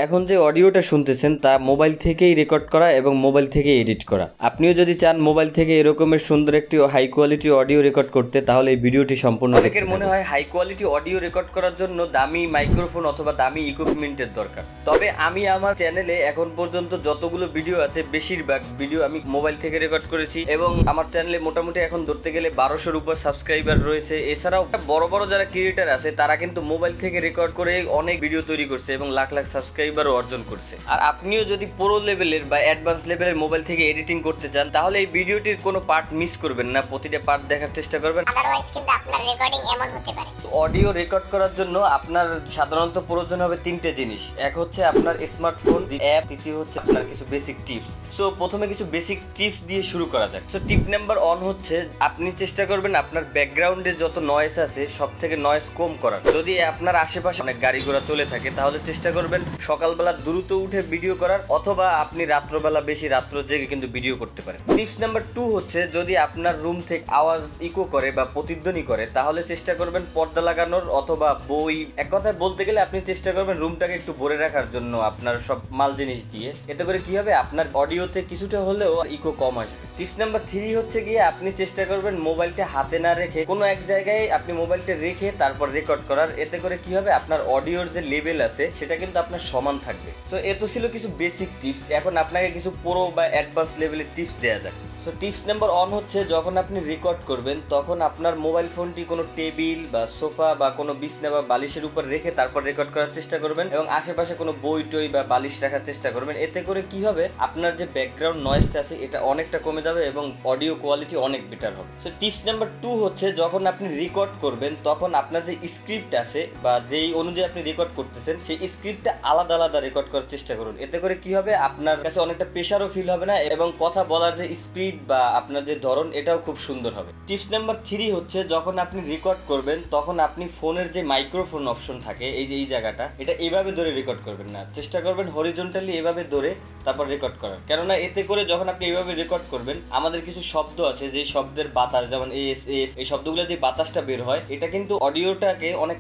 এখন যে অডিওটা শুনতেছেন তা মোবাইল থেকেই রেকর্ড করা এবং মোবাইল থেকে এডিট করা। আপনিও যদি চান মোবাইল থেকে এরকমের সুন্দর একটি হাই কোয়ালিটি অডিও রেকর্ড করতে, তাহলে এই ভিডিওটি সম্পূর্ণ দেখতে থাকুন। মনে হয় হাই কোয়ালিটি অডিও রেকর্ড করার জন্য দামি মাইক্রোফোন অথবা দামি ইকুইপমেন্টের দরকার। তবে আমি আমার চ্যানেলে এখন পর্যন্ত যতগুলো ভিডিও আছে বেশিরভাগ ভিডিও আমি মোবাইল থেকে রেকর্ড করেছি এবং আমার চ্যানেলে মোটামুটি এখন ধরতে গেলে 1200-র উপর সাবস্ক্রাইবার রয়েছে। এছাড়াও বড় বড় যারা ক্রিয়েটার আছে তারা কিন্তু মোবাইল থেকে রেকর্ড করে অনেক ভিডিও তৈরি করছে এবং লাখ লাখ সাবস্ক্রাইবার অর্জন করছে। আর আপনিও যদি প্রো লেভেলের বা অ্যাডভান্স লেভেলের মোবাইল থেকে এডিটিং করতে চান তাহলে এই ভিডিওটির কোনো পার্ট মিস করবেন না, প্রতিটা পার্ট দেখার চেষ্টা করবেন, আদারওয়াইজ কিন্তু আপনার রেকর্ডিং এমন হতে পারে। অডিও রেকর্ড করার জন্য আপনার সাধারণত প্রয়োজন হবে তিনটে জিনিস। এক হচ্ছে আপনার স্মার্টফোন, অ্যাপ, তৃতীয় হচ্ছে আপনার কিছু বেসিক টিপস। সো প্রথমে কিছু বেসিক টিপস দিয়ে শুরু করা যাক। সো টিপ নাম্বার 1 হচ্ছে আপনি চেষ্টা করবেন আপনার ব্যাকগ্রাউন্ডে যত নয়েজ আছে সব থেকে নয়েজ কম করার। যদি আপনার আশেপাশে অনেক গাড়ি ঘোড়া চলে থাকে তাহলে চেষ্টা করবেন সকালবেলা দ্রুত উঠে ভিডিও করার, অথবা আপনি রাত্রবেলা বেশি রাত্র জেগে কিন্তু ভিডিও করতে পারেন। টিপস নাম্বার 2 হচ্ছে যদি আপনার রুম থেকে আওয়াজ ইকো করে বা প্রতিধ্বনি করে তাহলে চেষ্টা করবেন পর্দা লাগানোর অথবা বই, এক কথায় বলতে গেলে আপনি চেষ্টা করবেন রুমটাকে একটু ভরে রাখার জন্য আপনার সব মাল জিনিস দিয়ে। এতে করে কি হবে, আপনার অডিওতে কিছুটা হলেও ইকো কম আসবে। টিপস নাম্বার 3 হচ্ছে গিয়ে আপনি চেষ্টা করবেন মোবাইলটা হাতে না রেখে কোনো এক জায়গায় আপনি মোবাইলটা রেখে তারপর রেকর্ড করার। এতে করে কি হবে, আপনার অডিওর যে লেভেল আছে সেটা কিন্তু আপনার সমান থাকবে। সো এ তো ছিল কিছু বেসিক টিপস। এখন আপনাকে কিছু প্রো বা অ্যাডভান্স লেভেলের টিপস দেওয়া যাক। সো টিপস নাম্বার 1 হচ্ছে যখন আপনি রেকর্ড করবেন তখন আপনার মোবাইল ফোনটি কোনো টেবিল বা সোফা বা কোনো বিছনা বা বালিশের উপর রেখে তারপর রেকর্ড করার চেষ্টা করবেন এবং আশেপাশে কোনো বই টই বা বালিশ রাখার চেষ্টা করবেন। এতে করে কি হবে, আপনার যে ব্যাকগ্রাউন্ড নয়েজটা আছে এটা অনেকটা কমে যাবে এবং অডিও কোয়ালিটি অনেক বেটার হবে। সো টিপস নাম্বার 2 হচ্ছে যখন আপনি রেকর্ড করবেন তখন আপনার যে স্ক্রিপ্ট আছে বা যেই অনুযায়ী আপনি রেকর্ড করতেছেন সেই স্ক্রিপ্টটা আলাদা আলাদা রেকর্ড করার চেষ্টা করুন। এতে করে কি হবে, আপনার কাছে অনেকটা প্রেশারও ফিল হবে না এবং কথা বলার যে স্পিড বা আপনার যে ধরন এটাও খুব সুন্দর হবে। টিপস নাম্বার 3 হচ্ছে যখন আপনি রেকর্ড করবেন তখন আপনি ফোনের যে মাইক্রোফোন অপশন থাকে এই যে এই জায়গাটা, এটা এভাবে ধরে রেকর্ড করবেন না, চেষ্টা করবেন হরিজন্টালি এভাবে ধরে তারপর রেকর্ড করার। কেননা এতে করে যখন আপনি এভাবে রেকর্ড করবেন আমাদের কিছু শব্দ আছে যে শব্দের বাতাস, যেমন এস এফ, এই শব্দগুলো যে বাতাসটা বের হয় এটা কিন্তু অডিওটাকে অনেক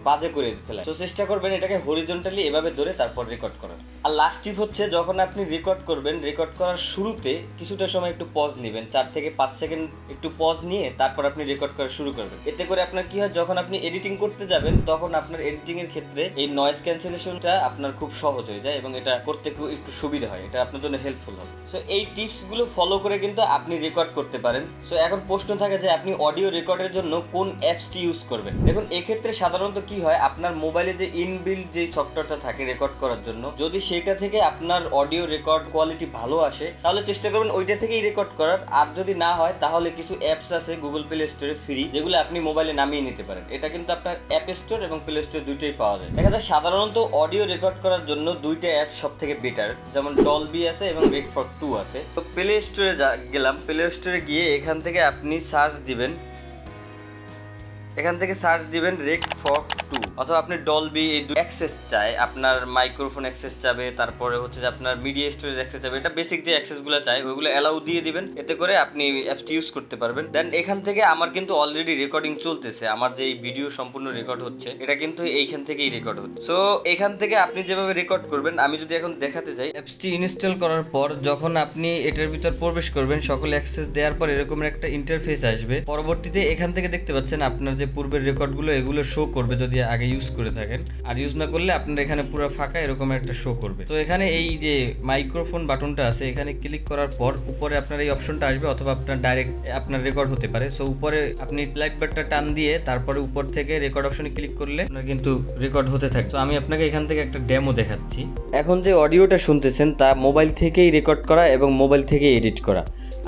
বাজে করে ফেলে। তো চেষ্টা করবেন এটাকে হরিজন্টালি এভাবে ধরে তারপর রেকর্ড করার। আর লাস্ট টিপ হচ্ছে যখন আপনি রেকর্ড করবেন রেকর্ড করার শুরুতে কিছুটা সময় একটু পজ নেবেন, 4 থেকে 5 সেকেন্ড একটু পজ নিয়ে তারপর আপনি রেকর্ড করা শুরু করবেন। এতে করে আপনার কি হয়, যখন আপনি এডিটিং করতে যাবেন তখন আপনার এডিটিং এর ক্ষেত্রে এই নয়েজ ক্যান্সেলেশনটা আপনার খুব সহজ হয়ে যায় এবং এটা করতে একটু সুবিধা হয়, এটা আপনার জন্য হেল্পফুল হবে। সো এই টিপসগুলো ফলো করে কিন্তু আপনি রেকর্ড করতে পারেন। সো এখন প্রশ্ন থাকে যে আপনি অডিও রেকর্ডের জন্য কোন অ্যাপসটি ইউজ করবেন। দেখুন এক্ষেত্রে সাধারণত কি হয়, আপনার মোবাইলে যে ইনবিল্ট যে সফটওয়্যারটা থাকে রেকর্ড করার জন্য, যদি সেটা থেকে আপনার অডিও রেকর্ড কোয়ালিটি ভালো আসে তাহলে চেষ্টা করবেন ওইটা থেকেই রেকর্ড করার। আর যদি না হয় তাহলে কিছু অ্যাপস আছে গুগল প্লে স্টোরে ফ্রি, যেগুলো আপনি মোবাইলে নামিয়ে নিতে পারেন। এটা কিন্তু আপনার অ্যাপ স্টোর এবং প্লে স্টোর দুটোই পাওয়া যায়। দেখা যায় সাধারণত অডিও রেকর্ড করার জন্য দুইটা অ্যাপ সব থেকে বেটার, যেমন ডলবি আছে এবং রেক ফর 2 আছে। তো প্লে স্টোরে গেলাম, প্লে স্টোরে গিয়ে এখান থেকে আপনি সার্চ দিবেন, এখান থেকে সার্চ দিবেন রেক ফর 2 অথবা আপনি ডলবি, এই অ্যাক্সেস চাই, আপনার মাইক্রোফোন অ্যাক্সেস চাবে, তারপরে হচ্ছে যে আপনার মিডিয়া স্টোরেজ অ্যাক্সেস চাবে, এটা বেসিক যে অ্যাক্সেসগুলো চাই ওইগুলো অ্যালাউ দিয়ে দিবেন। এতে করে আপনি অ্যাপসটি ইউজ করতে পারবেন। দেন এখান থেকে আমার কিন্তু অলরেডি রেকর্ডিং চলতেছে, আমার যে ভিডিও সম্পূর্ণ রেকর্ড হচ্ছে এটা কিন্তু এইখান থেকেই রেকর্ড হচ্ছে। সো এখান থেকে আপনি যেভাবে রেকর্ড করবেন, আমি যদি এখন দেখাতে যাই, অ্যাপসটি ইনস্টল করার পর যখন আপনি এটার ভিতর প্রবেশ করবেন সকল অ্যাক্সেস দেওয়ার পর এরকম একটা ইন্টারফেস আসবে। পরবর্তীতে এখান থেকে দেখতে পাচ্ছেন আপনার যে পূর্বের রেকর্ডগুলো এগুলো শো করবে যদি আগে ইউজ করে থাকেন, আর ইউজ না করলে আপনার এখানে পুরো ফাঁকা এরকম একটা শো করবে। তো এখানে এই যে মাইক্রোফোন বাটনটা আছে এখানে ক্লিক করার পর উপরে আপনার এই অপশনটা আসবে, অথবা আপনার ডাইরেক্ট আপনার রেকর্ড হতে পারে। সো উপরে আপনি লাইট বাটনটা টান দিয়ে তারপরে উপর থেকে রেকর্ড অপশনে ক্লিক করলে আপনার কিন্তু রেকর্ড হতে থাকে। তো আমি আপনাকে এখান থেকে একটা ডেমো দেখাচ্ছি। এখন যে অডিওটা শুনতেছেন তা মোবাইল থেকেই রেকর্ড করা এবং মোবাইল থেকে এডিট করা।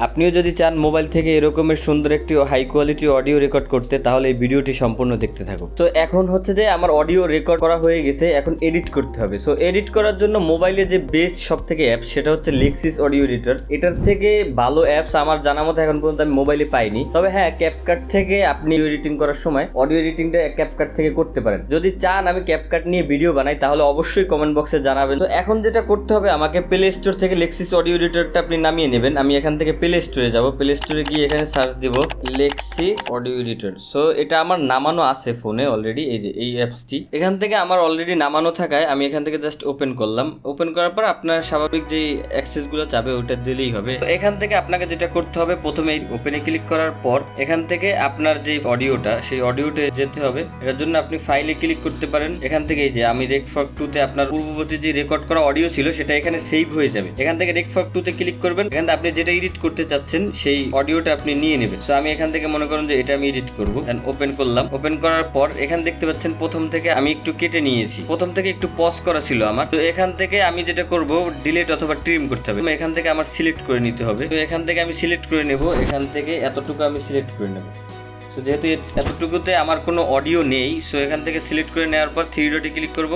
আপনিও যদি চান মোবাইল থেকে এরকমের সুন্দর একটি হাই কোয়ালিটি অডিও রেকর্ড করতে তাহলে এই ভিডিওটি সম্পূর্ণ দেখতে থাকুন। তো এখন হচ্ছে যে আমার অডিও রেকর্ড করা হয়ে গেছে, এখন এডিট করতে হবে। সো এডিট করার জন্য মোবাইলে যে বেস্ট সব থেকে অ্যাপস সেটা হচ্ছে লেক্সিস অডিও এডিটর। এটার থেকে ভালো অ্যাপস আমার জানা মতো এখন পর্যন্ত আমি মোবাইলে পাইনি। তবে হ্যাঁ, ক্যাপকাট থেকে আপনি এডিটিং করার সময় অডিও এডিটিংটা ক্যাপকাট থেকে করতে পারেন। যদি চান আমি ক্যাপকাট নিয়ে ভিডিও বানাই তাহলে অবশ্যই কমেন্ট বক্সে জানাবেন। তো এখন যেটা করতে হবে, আমাকে প্লে স্টোর থেকে লেক্সিস অডিও এডিটরটা আপনি নামিয়ে নেবেন। আমি এখান থেকে প্লে স্টোরে যাব, প্লে স্টোরে গিয়ে এখানে সার্চ দিব লেক্সিস অডিও এডিটর। সো এটা আমার নামানো আছে ফোনে অলরেডি, এই যে এই অ্যাপসটি। এখান থেকে আমার অলরেডি নামানো থাকায় আমি এখান থেকে জাস্ট ওপেন করলাম। ওপেন করার পর আপনার স্বাভাবিক যে অ্যাক্সেসগুলো চাবে ওটা দিলেই হবে। এখান থেকে আপনাকে যেটা করতে হবে, প্রথমে ওপেনে ক্লিক করার পর এখান থেকে আপনার যে অডিওটা সেই অডিওতে যেতে হবে। এটার জন্য আপনি ফাইলে ক্লিক করতে পারেন। এখান থেকে এই যে আমি রেকফগ 2 তে আপনার পূর্ববর্তী যে রেকর্ড করা অডিও ছিল সেটা এখানে সেভ হয়ে যাবে। এখান থেকে রেকফগ 2 তে ক্লিক করবেন। এখান থেকে আপনি যেটা এডিট করতে চাচ্ছেন সেই অডিওটা আপনি নিয়ে নেবেন। সো আমি এখান থেকে মনে করেন যে এটা আমি এডিট করব। এন্ড ওপেন করলাম। ওপেন করার পর এখানে দেখতে পাচ্ছেন প্রথম থেকে আমি একটু কেটে নিয়েছি। প্রথম থেকে একটু পজ করা ছিল আমার। তো এখান থেকে আমি যেটা করব ডিলিট অথবা ট্রিম করতে হবে। এখান থেকে আমার সিলেক্ট করে নিতে হবে। তো এখান থেকে আমি সিলেক্ট করে নেব। এখান থেকে এতটুকু আমি সিলেক্ট করে নেব। সো যেহেতু এতটুকুতে আমার কোনো অডিও নেই, সো এখান থেকে সিলেক্ট করে নেওয়ার পর 3 ডটে ক্লিক করব।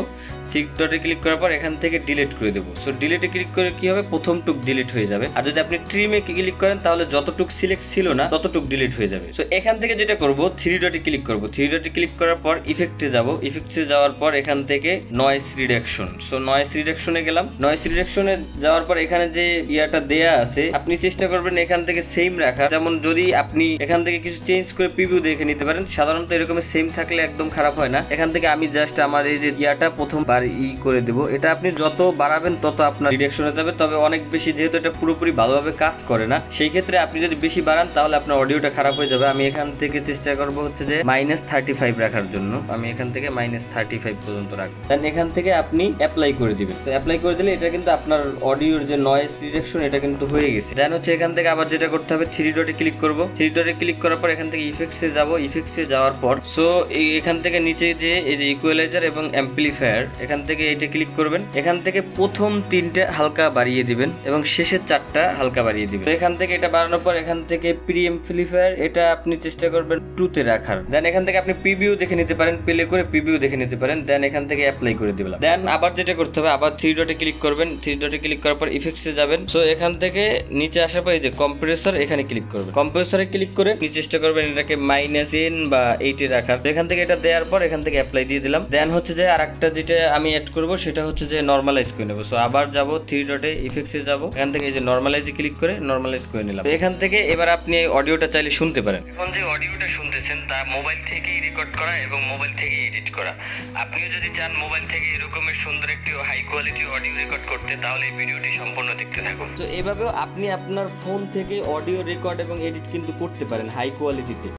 3 ডটে ক্লিক করার পর এখান থেকে ডিলিট করে দেবো। সো ডিলিটে ক্লিক করে কি হবে, প্রথম টুক ডিলিট হয়ে যাবে। আর যদি আপনি ট্রিমে ক্লিক করেন তাহলে যতটুক সিলেক্ট ছিল না ততটুক ডিলিট হয়ে যাবে। সো এখান থেকে যেটা করব 3 ডটে ক্লিক করব। 3 ডটে ক্লিক করার পর ইফেক্টে যাব। ইফেক্টে যাওয়ার পর এখান থেকে নয়েজ রিডাকশন। সো নয়েজ রিডাকশনে গেলাম। নয়েজ রিডাকশনে যাওয়ার পর এখানে যে ইয়াটা দেয়া আছে আপনি চেষ্টা করবেন এখান থেকে সেম রাখা। যেমন যদি আপনি এখান থেকে কিছু চেঞ্জ করে প্রিভিউ দেখে নিতে পারেন। সাধারণত এরকম সেম থাকলে একদম খারাপ হয় না। এখান থেকে আমি জাস্ট আমার এই যে ইয়াটা প্রথমবার করে দেব। এটা আপনি যত বাড়াবেন তত আপনার রিডাকশনে যাবে। তবে অনেক বেশি, যেহেতু এটা পুরোপুরি ভালোভাবে কাজ করে না, সেই ক্ষেত্রে আপনি যদি বেশি বাড়ান তাহলে আপনার অডিওটা খারাপ হয়ে যাবে। আমি এখান থেকে চেষ্টা করব হচ্ছে যে -35 রাখার জন্য। আমি এখান থেকে -35 পর্যন্ত রাখবো। দেন এখান থেকে আপনি অ্যাপ্লাই করে দিবেন। তো অ্যাপ্লাই করে দিলে এটা কিন্তু আপনার অডিওর যে নয়েজ রিডাকশন এটা কিন্তু হয়ে গেছে। দেন হচ্ছে এখান থেকে আবার যেটা করতে হবে 3 ডটে ক্লিক করব। 3 ডটে ক্লিক করার পর এখান থেকে ইফেক্টসে যাব। ইফেক্টসে যাওয়ার পর সো এখান থেকে নিচে যে এই যে ইকুয়ালাইজার এবং অ্যাম্পলিফায়ার এখান থেকে এটা ক্লিক করবেন। এখান থেকে প্রথম 3টে হালকা বাড়িয়ে দিবেন এবং শেষের 4টা হালকা বাড়িয়ে দিবেন। এখান থেকে এটা বাড়ানোর পর এখান থেকে প্রি অ্যাম্পলিফায়ার এটা আপনি চেষ্টা করবেন 2 তে রাখার। দেন এখান থেকে আপনি প্রিভিউ দেখে নিতে পারেন, প্লে করে প্রিভিউ দেখে নিতে পারেন। দেন এখান থেকে অ্যাপ্লাই করে দিবেন। দেন আবার যেটা করতে হবে আবার 3 ডটে ক্লিক করবেন। 3 ডটে ক্লিক করার পর ইফেক্টসে যাবেন। সো এখান থেকে নিচে আসার পর এই যে কম্প্রেসর এখানে ক্লিক করবেন। কম্প্রেসরে ক্লিক করে চেষ্টা করবেন এটাকে -10 বা 8 এ রাখার। এখান থেকে এটা দেওয়ার পর এখান থেকে অ্যাপ্লাই দিয়ে দিলাম। দেন হচ্ছে যে আরেকটা যেটা আমি অ্যাড করব সেটা হচ্ছে যে নরমালাইজ করে নেব। সো আবার যাব 3 ডটে ইফেক্টসে যাব। এখান থেকে এই যে নরমালাইজে ক্লিক করে নরমালাইজ করে নিলাম। এখান থেকে এবার আপনি অডিওটা চাইলে শুনতে পারেন। এখন যে অডিওটা শুনতেছেন তা মোবাইল থেকেই রেকর্ড করা এবং মোবাইল থেকেই এডিট করা। আপনিও যদি চান মোবাইল থেকে এরকমের সুন্দর একটি হাই কোয়ালিটি অডিও রেকর্ড করতে তাহলে এই ভিডিওটি সম্পূর্ণ দেখতে থাকুন। তো এভাবেও আপনি আপনার ফোন থেকে অডিও রেকর্ড এবং এডিট কিন্তু করতে পারেন হাই কোয়ালিটিতে।